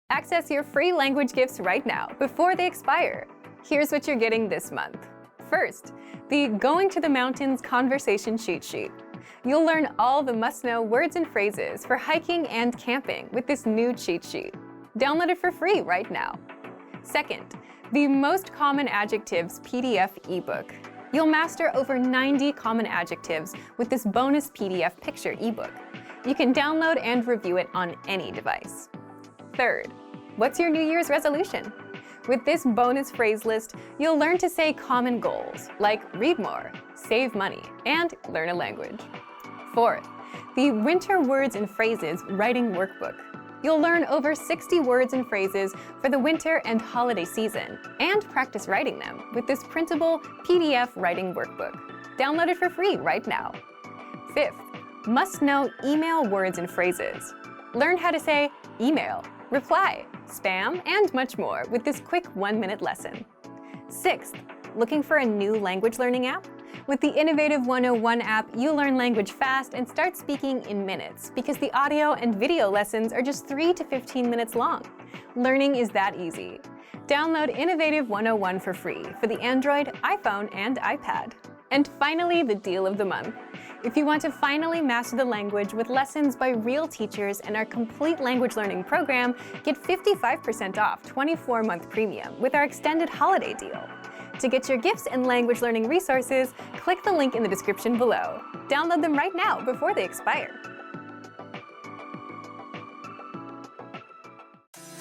Access your free language gifts right now before they expire. Here's what you're getting this month. First, the Going to the Mountains Conversation Cheat Sheet. You'll learn all the must-know words and phrases for hiking and camping with this new cheat sheet. Download it for free right now. Second, the Most Common Adjectives PDF ebook. You'll master over 90 common adjectives with this bonus PDF picture ebook. You can download and review it on any device. Third, what's your New Year's resolution? With this bonus phrase list, you'll learn to say common goals like read more, save money, and learn a language. Fourth, the Winter Words and Phrases Writing Workbook. You'll learn over 60 words and phrases for the winter and holiday season, and practice writing them with this printable PDF writing workbook. Download it for free right now. Fifth, must-know email words and phrases. Learn how to say email, reply, spam, and much more with this quick 1-minute lesson. Sixth, looking for a new language learning app? With the Innovative 101 app, you'll learn language fast and start speaking in minutes because the audio and video lessons are just 3 to 15 minutes long. Learning is that easy. Download Innovative 101 for free for the Android, iPhone, and iPad. And finally, the deal of the month. If you want to finally master the language with lessons by real teachers and our complete language learning program, get 55% off 24-month premium with our extended holiday deal. To get your gifts and language learning resources, click the link in the description below. Download them right now before they expire.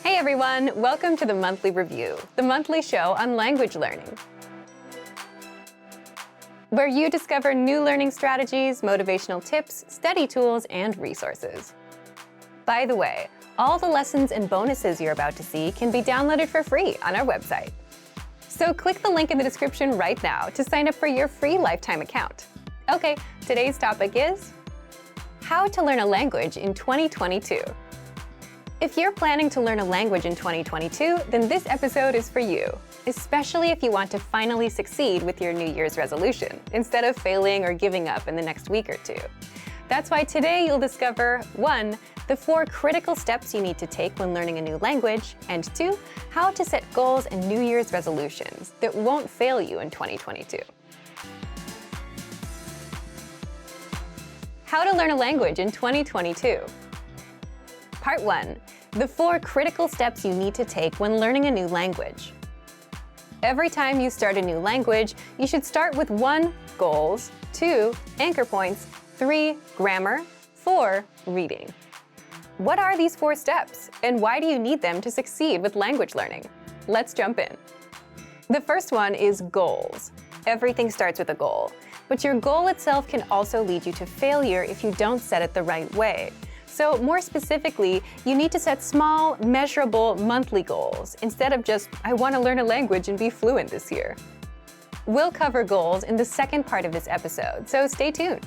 Hey everyone, welcome to the Monthly Review, the monthly show on language learning, where you discover new learning strategies, motivational tips, study tools, and resources. By the way, all the lessons and bonuses you're about to see can be downloaded for free on our website. So click the link in the description right now to sign up for your free lifetime account. Okay, today's topic is how to learn a language in 2022. If you're planning to learn a language in 2022, then this episode is for you, especially if you want to finally succeed with your New Year's resolution, instead of failing or giving up in the next week or two. That's why today you'll discover 1. The 4 critical steps you need to take when learning a new language, and 2. How to set goals and New Year's resolutions that won't fail you in 2022. How to learn a language in 2022. Part 1. The 4 critical steps you need to take when learning a new language. Every time you start a new language, you should start with 1. Goals, 2. Anchor points, 3. Grammar, 4. Reading. What are these 4 steps, and why do you need them to succeed with language learning? Let's jump in. The first one is goals. Everything starts with a goal, but your goal itself can also lead you to failure if you don't set it the right way. So more specifically, you need to set small, measurable monthly goals instead of just, I want to learn a language and be fluent this year. We'll cover goals in the second part of this episode, so stay tuned.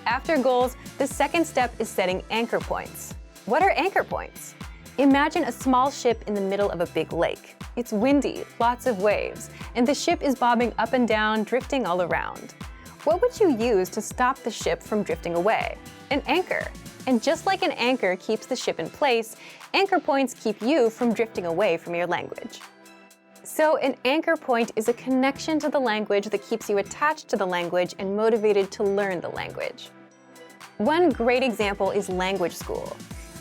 After goals, the second step is setting anchor points. What are anchor points? Imagine a small ship in the middle of a big lake. It's windy, lots of waves, and the ship is bobbing up and down, drifting all around. What would you use to stop the ship from drifting away? An anchor. And just like an anchor keeps the ship in place, anchor points keep you from drifting away from your language. So an anchor point is a connection to the language that keeps you attached to the language and motivated to learn the language. One great example is language school.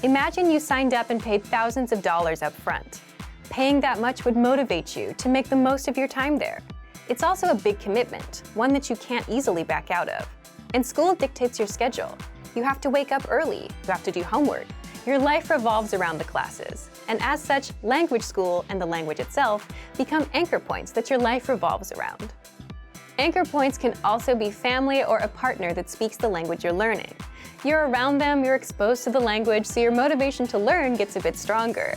Imagine you signed up and paid thousands of dollars up front. Paying that much would motivate you to make the most of your time there. It's also a big commitment, one that you can't easily back out of. And school dictates your schedule. You have to wake up early, you have to do homework. Your life revolves around the classes. And as such, language school and the language itself become anchor points that your life revolves around. Anchor points can also be family or a partner that speaks the language you're learning. You're around them, you're exposed to the language, so your motivation to learn gets a bit stronger.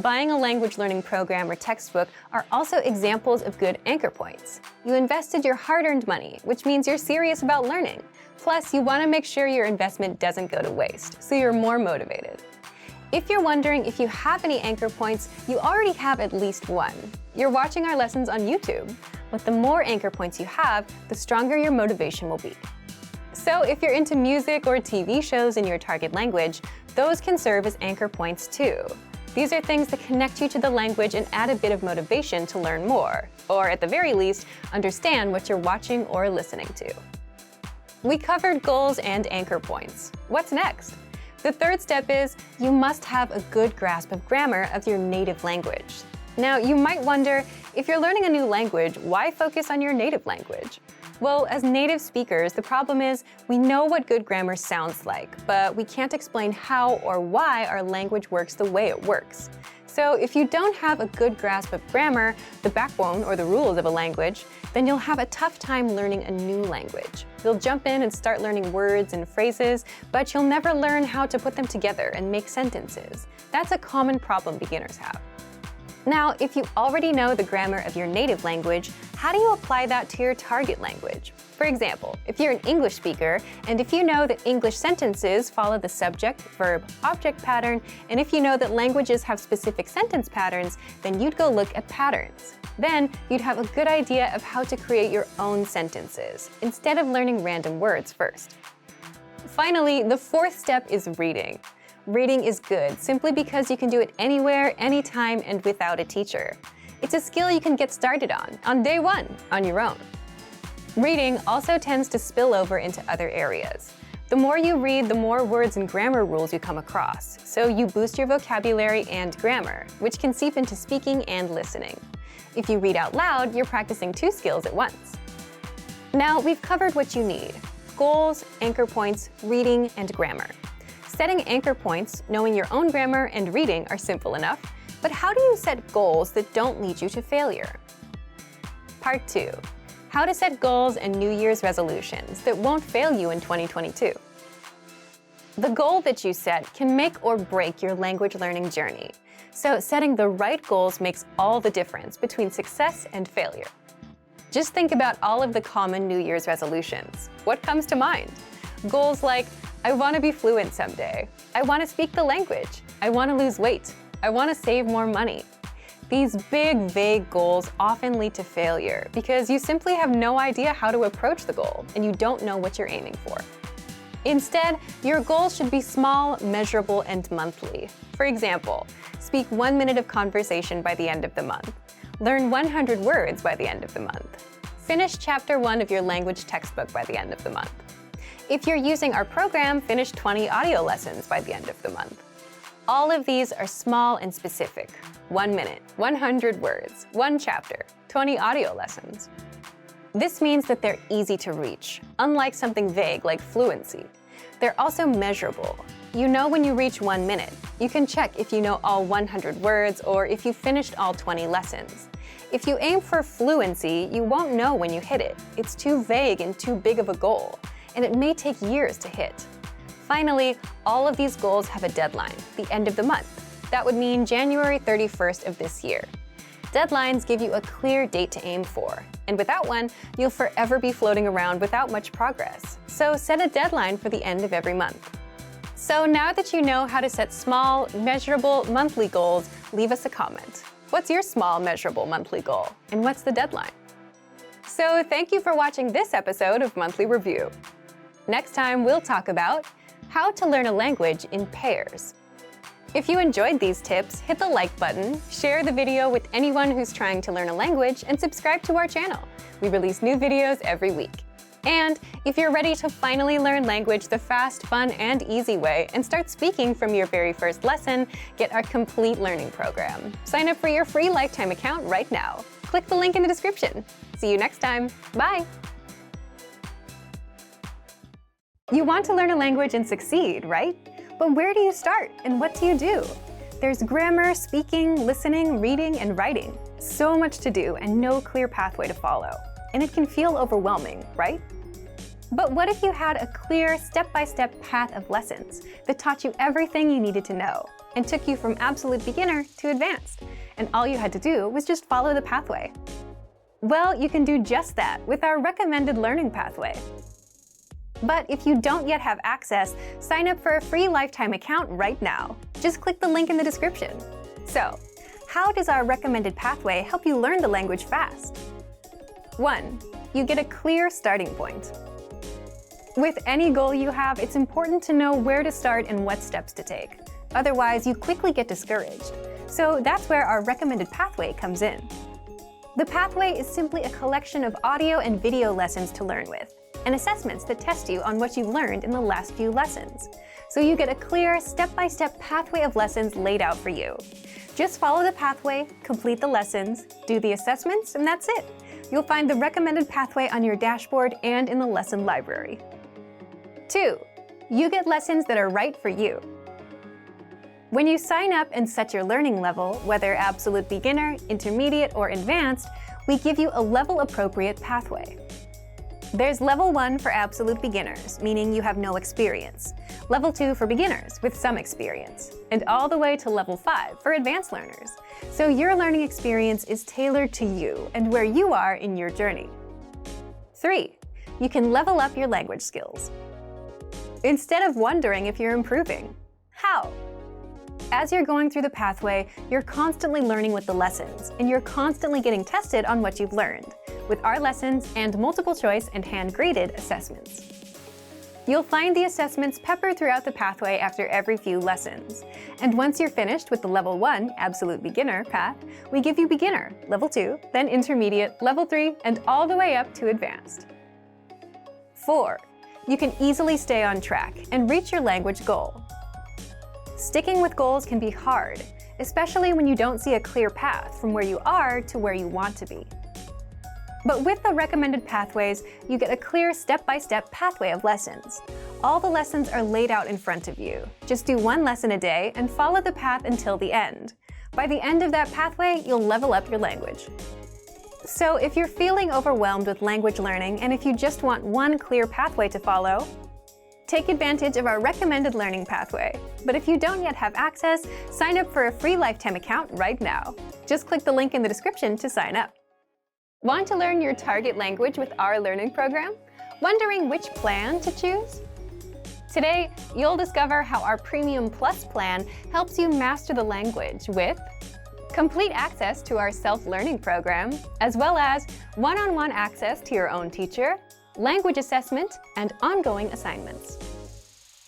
Buying a language learning program or textbook are also examples of good anchor points. You invested your hard-earned money, which means you're serious about learning. Plus, you want to make sure your investment doesn't go to waste, so you're more motivated. If you're wondering if you have any anchor points, you already have at least one. You're watching our lessons on YouTube. But the more anchor points you have, the stronger your motivation will be. So if you're into music or TV shows in your target language, those can serve as anchor points too. These are things that connect you to the language and add a bit of motivation to learn more, or at the very least, understand what you're watching or listening to. We covered goals and anchor points. What's next? The third step is you must have a good grasp of grammar of your native language. Now, you might wonder, if you're learning a new language, why focus on your native language? Well, as native speakers, the problem is we know what good grammar sounds like, but we can't explain how or why our language works the way it works. So if you don't have a good grasp of grammar, the backbone or the rules of a language, then you'll have a tough time learning a new language. You'll jump in and start learning words and phrases, but you'll never learn how to put them together and make sentences. That's a common problem beginners have. Now, if you already know the grammar of your native language, how do you apply that to your target language? For example, if you're an English speaker, and if you know that English sentences follow the subject, verb, object pattern, and if you know that languages have specific sentence patterns, then you'd go look at patterns. Then you'd have a good idea of how to create your own sentences, instead of learning random words first. Finally, the fourth step is reading. Reading is good simply because you can do it anywhere, anytime, and without a teacher. It's a skill you can get started on day one, on your own. Reading also tends to spill over into other areas. The more you read, the more words and grammar rules you come across, so you boost your vocabulary and grammar, which can seep into speaking and listening. If you read out loud, you're practicing two skills at once. Now, we've covered what you need: goals, anchor points, reading, and grammar. Setting anchor points, knowing your own grammar, and reading are simple enough, but how do you set goals that don't lead you to failure? Part 2. How to set goals and New Year's resolutions that won't fail you in 2022. The goal that you set can make or break your language learning journey, so setting the right goals makes all the difference between success and failure. Just think about all of the common New Year's resolutions. What comes to mind? Goals like, I want to be fluent someday. I want to speak the language. I want to lose weight. I want to save more money. These big, vague goals often lead to failure because you simply have no idea how to approach the goal and you don't know what you're aiming for. Instead, your goals should be small, measurable, and monthly. For example, speak 1 minute of conversation by the end of the month. Learn 100 words by the end of the month. Finish Chapter 1 of your language textbook by the end of the month. If you're using our program, finish 20 audio lessons by the end of the month. All of these are small and specific. 1 minute, 100 words, 1 chapter, 20 audio lessons. This means that they're easy to reach, unlike something vague like fluency. They're also measurable. You know when you reach 1 minute. You can check if you know all 100 words or if you finished all 20 lessons. If you aim for fluency, you won't know when you hit it. It's too vague and too big of a goal, and it may take years to hit. Finally, all of these goals have a deadline, the end of the month. That would mean January 31st of this year. Deadlines give you a clear date to aim for, and without one, you'll forever be floating around without much progress. So set a deadline for the end of every month. So now that you know how to set small, measurable monthly goals, leave us a comment. What's your small, measurable monthly goal, and what's the deadline? So thank you for watching this episode of Monthly Review. Next time, we'll talk about how to learn a language in pairs. If you enjoyed these tips, hit the like button, share the video with anyone who's trying to learn a language, and subscribe to our channel. We release new videos every week. And if you're ready to finally learn language the fast, fun, and easy way and start speaking from your very first lesson, get our complete learning program. Sign up for your free lifetime account right now. Click the link in the description. See you next time. Bye! You want to learn a language and succeed, right? But where do you start and what do you do? There's grammar, speaking, listening, reading, and writing. So much to do and no clear pathway to follow. And it can feel overwhelming, right? But what if you had a clear, step-by-step path of lessons that taught you everything you needed to know and took you from absolute beginner to advanced, and all you had to do was just follow the pathway? Well, you can do just that with our recommended learning pathway. But if you don't yet have access, sign up for a free lifetime account right now. Just click the link in the description. So, how does our recommended pathway help you learn the language fast? 1. You get a clear starting point. With any goal you have, it's important to know where to start and what steps to take. Otherwise, you quickly get discouraged. So that's where our recommended pathway comes in. The pathway is simply a collection of audio and video lessons to learn with, and assessments that test you on what you've learned in the last few lessons. So you get a clear, step-by-step pathway of lessons laid out for you. Just follow the pathway, complete the lessons, do the assessments, and that's it. You'll find the recommended pathway on your dashboard and in the lesson library. 2. You get lessons that are right for you. When you sign up and set your learning level, whether absolute beginner, intermediate, or advanced, we give you a level-appropriate pathway. There's Level 1 for absolute beginners, meaning you have no experience. Level 2 for beginners with some experience. And all the way to Level 5 for advanced learners. So your learning experience is tailored to you and where you are in your journey. 3. You can level up your language skills. Instead of wondering if you're improving, how? As you're going through the pathway, you're constantly learning with the lessons, and you're constantly getting tested on what you've learned, with our lessons and multiple choice and hand-graded assessments. You'll find the assessments peppered throughout the pathway after every few lessons. And once you're finished with the Level 1 Absolute Beginner path, we give you Beginner, Level 2, then Intermediate, Level 3, and all the way up to Advanced. 4. You can easily stay on track and reach your language goal. Sticking with goals can be hard, especially when you don't see a clear path from where you are to where you want to be. But with the recommended pathways, you get a clear step-by-step pathway of lessons. All the lessons are laid out in front of you. Just do one lesson a day and follow the path until the end. By the end of that pathway, you'll level up your language. So if you're feeling overwhelmed with language learning and if you just want one clear pathway to follow, take advantage of our recommended learning pathway. But if you don't yet have access, sign up for a free lifetime account right now. Just click the link in the description to sign up. Want to learn your target language with our learning program? Wondering which plan to choose? Today, you'll discover how our Premium Plus plan helps you master the language with complete access to our self-learning program, as well as one-on-one access to your own teacher, language assessment, and ongoing assignments.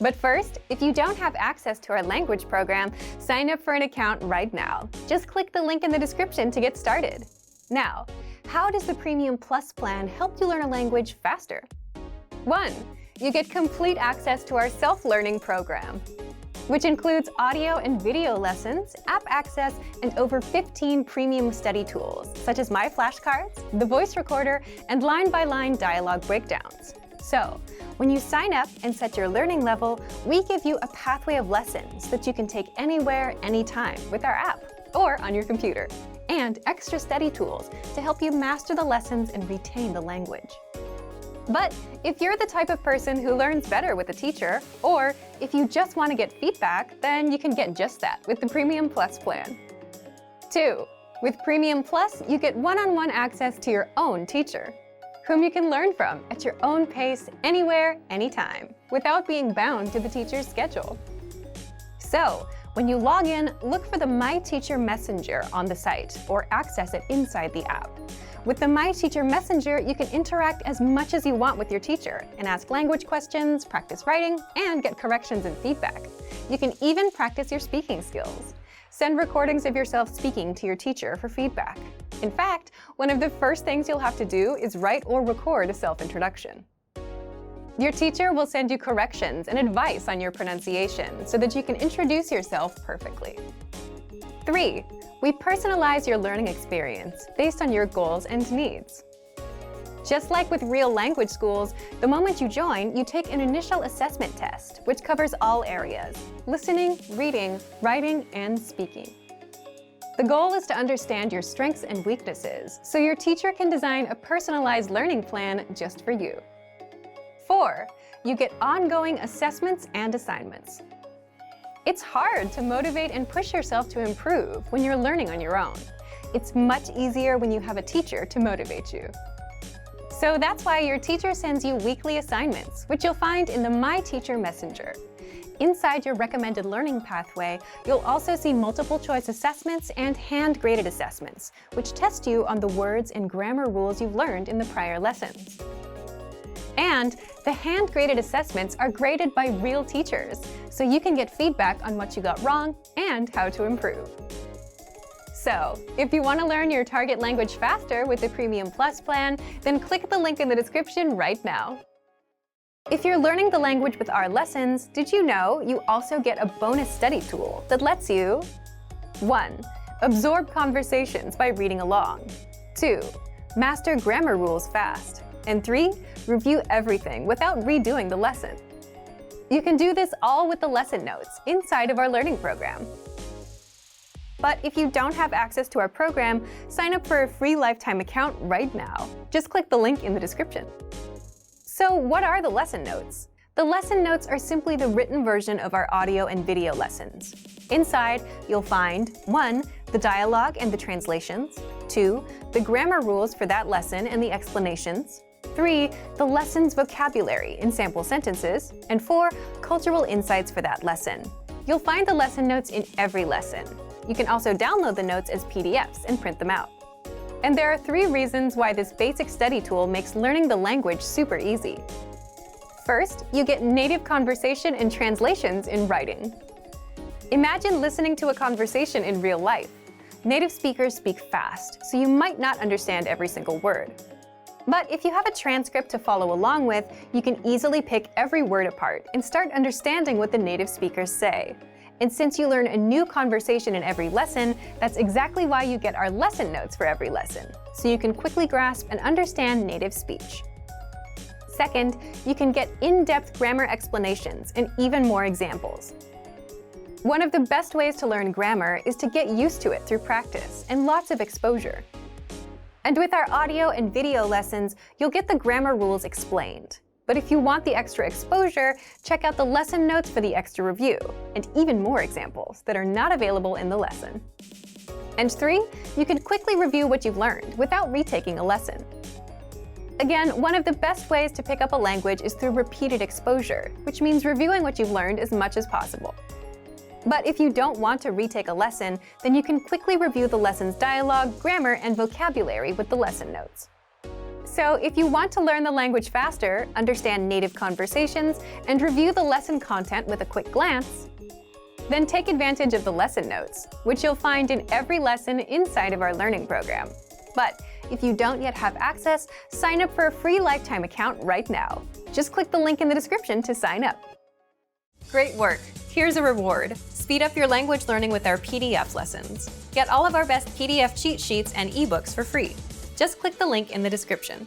But first, if you don't have access to our language program, sign up for an account right now. Just click the link in the description to get started. Now, how does the Premium Plus plan help you learn a language faster? 1. You get complete access to our self-learning program, which includes audio and video lessons, app access, and over 15 premium study tools, such as My Flashcards, the voice recorder, and line-by-line dialogue breakdowns. So, when you sign up and set your learning level, we give you a pathway of lessons that you can take anywhere, anytime with our app or on your computer, and extra study tools to help you master the lessons and retain the language. But if you're the type of person who learns better with a teacher, or if you just want to get feedback, then you can get just that with the Premium Plus plan. 2. With Premium Plus, you get one-on-one access to your own teacher, whom you can learn from at your own pace, anywhere, anytime, without being bound to the teacher's schedule. So, when you log in, look for the My Teacher Messenger on the site, or access it inside the app. With the My Teacher Messenger, you can interact as much as you want with your teacher and ask language questions, practice writing, and get corrections and feedback. You can even practice your speaking skills. Send recordings of yourself speaking to your teacher for feedback. In fact, one of the first things you'll have to do is write or record a self-introduction. Your teacher will send you corrections and advice on your pronunciation so that you can introduce yourself perfectly. 3. We personalize your learning experience based on your goals and needs. Just like with real language schools, the moment you join, you take an initial assessment test, which covers all areas: listening, reading, writing, and speaking. The goal is to understand your strengths and weaknesses, so your teacher can design a personalized learning plan just for you. 4. You get ongoing assessments and assignments. It's hard to motivate and push yourself to improve when you're learning on your own. It's much easier when you have a teacher to motivate you. So that's why your teacher sends you weekly assignments, which you'll find in the My Teacher Messenger. Inside your recommended learning pathway, you'll also see multiple choice assessments and hand-graded assessments, which test you on the words and grammar rules you've learned in the prior lessons. And the hand-graded assessments are graded by real teachers, so you can get feedback on what you got wrong and how to improve. So, if you want to learn your target language faster with the Premium Plus plan, then click the link in the description right now. If you're learning the language with our lessons, did you know you also get a bonus study tool that lets you 1. Absorb conversations by reading along. 2. Master grammar rules fast. And 3. Review everything without redoing the lesson. You can do this all with the lesson notes inside of our learning program. But if you don't have access to our program, sign up for a free lifetime account right now. Just click the link in the description. So what are the lesson notes? The lesson notes are simply the written version of our audio and video lessons. Inside, you'll find 1. The dialogue and the translations, 2. The grammar rules for that lesson and the explanations, 3. The lesson's vocabulary in sample sentences, and 4. Cultural insights for that lesson. You'll find the lesson notes in every lesson. You can also download the notes as PDFs and print them out. And there are 3 reasons why this basic study tool makes learning the language super easy. First, you get native conversation and translations in writing. Imagine listening to a conversation in real life. Native speakers speak fast, so you might not understand every single word. But if you have a transcript to follow along with, you can easily pick every word apart and start understanding what the native speakers say. And since you learn a new conversation in every lesson, that's exactly why you get our lesson notes for every lesson, so you can quickly grasp and understand native speech. Second, you can get in-depth grammar explanations and even more examples. One of the best ways to learn grammar is to get used to it through practice and lots of exposure. And with our audio and video lessons, you'll get the grammar rules explained. But if you want the extra exposure, check out the lesson notes for the extra review, and even more examples that are not available in the lesson. And 3, you can quickly review what you've learned without retaking a lesson. Again, one of the best ways to pick up a language is through repeated exposure, which means reviewing what you've learned as much as possible. But if you don't want to retake a lesson, then you can quickly review the lesson's dialogue, grammar, and vocabulary with the lesson notes. So if you want to learn the language faster, understand native conversations, and review the lesson content with a quick glance, then take advantage of the lesson notes, which you'll find in every lesson inside of our learning program. But if you don't yet have access, sign up for a free lifetime account right now. Just click the link in the description to sign up. Great work! Here's a reward. Speed up your language learning with our PDF lessons. Get all of our best PDF cheat sheets and ebooks for free. Just click the link in the description.